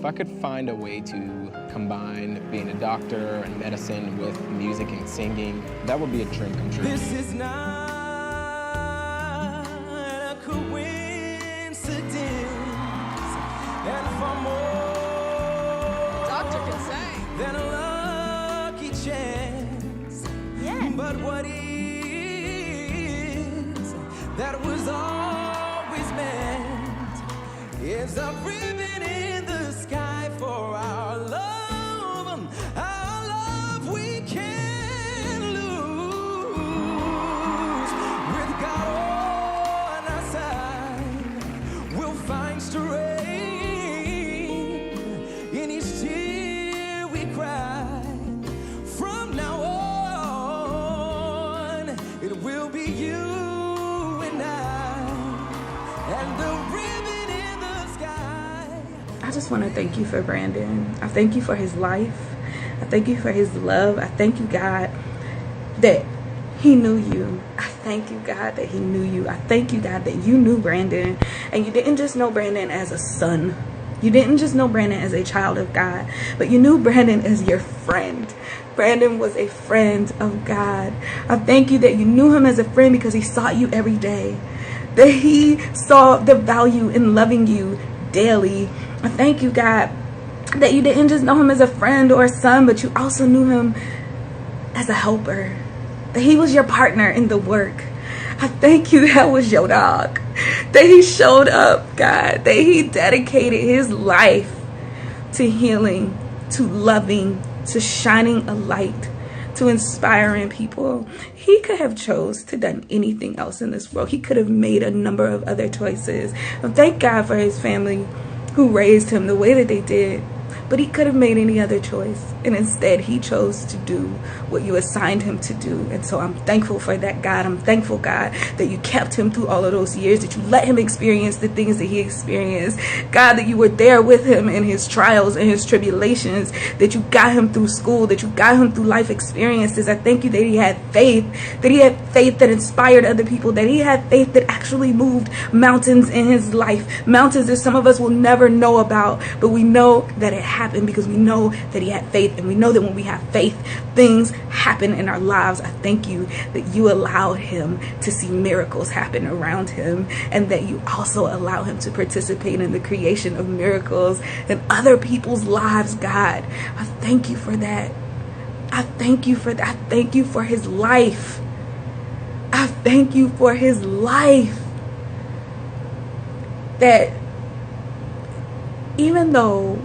I could find a way to combine being a doctor and medicine with music and singing, that would be a dream come true. This is not a coincidence, and for more Doctor can sing. than a lucky chance. Yeah. But what is that was always meant is a ribbon in the sky for our love we can't lose. With God on our side, we'll find strength in each tear we cry. From now on, it will be you and I, and the ribbon in the sky. I just want to thank you for Brandon. I thank you for his life. I thank you for his love. I thank you, God, that he knew you. I thank you, God, that he knew you. I thank you, God, that you knew Brandon. And you didn't just know Brandon as a son. You didn't just know Brandon as a child of God, but you knew Brandon as your friend. Brandon was a friend of God. I thank you that you knew him as a friend because he sought you every day, that he saw the value in loving you daily. I thank you, God, that you didn't just know him as a friend or a son, but you also knew him as a helper, that he was your partner in the work. I thank you that was your dog, that he showed up, God, that he dedicated his life to healing, to loving, to shining a light, to inspiring people. He could have chose to done anything else in this world. He could have made a number of other choices. And thank God for his family who raised him the way that they did. But he could have made any other choice, and instead he chose to do what you assigned him to do. And so I'm thankful for that, God. I'm thankful, God, that you kept him through all of those years, that you let him experience the things that he experienced. God, that you were there with him in his trials and his tribulations, that you got him through school, that you got him through life experiences. I thank you that he had faith, that inspired other people, that he had faith that actually moved mountains in his life, mountains that some of us will never know about, but we know that it happened because we know that he had faith, and we know that when we have faith, things happen in our lives. I thank you that you allowed him to see miracles happen around him, and that you also allow him to participate in the creation of miracles in other people's lives. God, I thank you for that. I thank you for that. I thank you for his life. I thank you for his life, that even though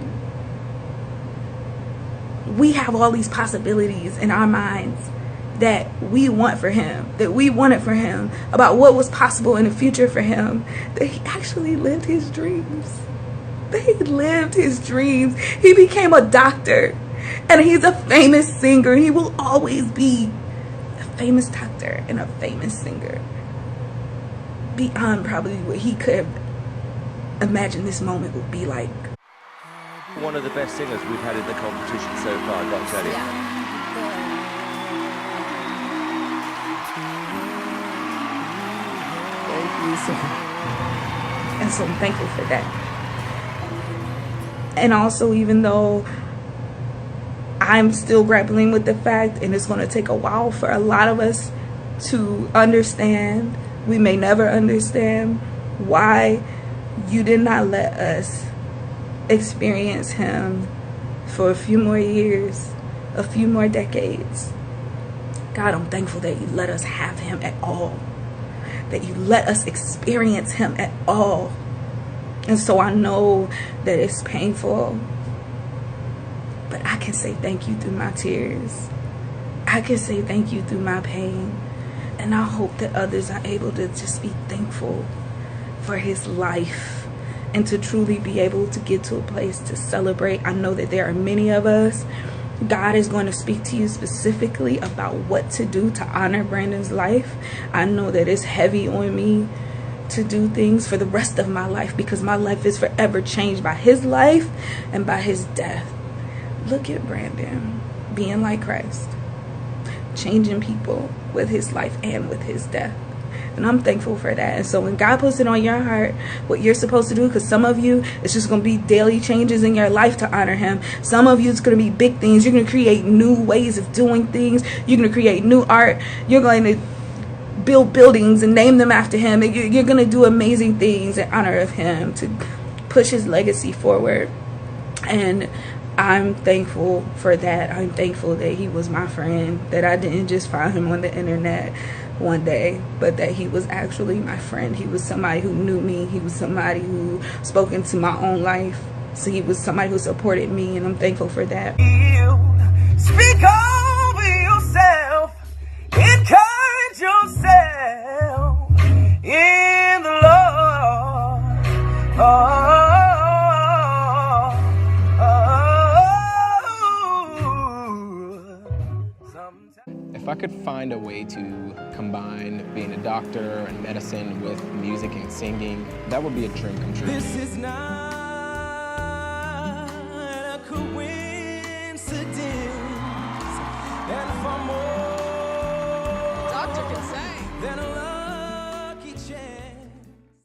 we have all these possibilities in our minds that we want for him, that we wanted for him, about what was possible in the future for him, that he actually lived his dreams. That he lived his dreams. He became a doctor, and he's a famous singer. He will always be a famous doctor and a famous singer, beyond probably what he could have imagined this moment would be like. One of the best singers we've had in the competition so far, I've got to tell you. Thank you so much. And so I'm thankful for that. And also, even though I'm still grappling with the fact, and it's going to take a while for a lot of us to understand, we may never understand why you did not let us experience him for a few more years, a few more decades. God, I'm thankful that you let us have him at all, that you let us experience him at all. And so I know that it's painful, but I can say thank you through my tears. I can say thank you through my pain. And I hope that others are able to just be thankful for his life, and to truly be able to get to a place to celebrate. I know that there are many of us. God is going to speak to you specifically about what to do to honor Brandon's life. I know that it's heavy on me to do things for the rest of my life, because my life is forever changed by his life and by his death. Look at Brandon being like Christ, changing people with his life and with his death. And I'm thankful for that. And so when God puts it on your heart, what you're supposed to do, because some of you, it's just going to be daily changes in your life to honor him. Some of you, it's going to be big things. You're going to create new ways of doing things. You're going to create new art. You're going to build buildings and name them after him. And you're going to do amazing things in honor of him to push his legacy forward. And I'm thankful for that. I'm thankful that he was my friend, that I didn't just find him on the internet one day, but that he was actually my friend. He was somebody who knew me. He was somebody who spoke into my own life. So he was somebody who supported me, and I'm thankful for that. Speak over yourself, encourage yourself in the Lord. If I could find a way to combine being a doctor and medicine with music and singing, that would be a dream come true. This is not a coincidence, and for more, Doctor can say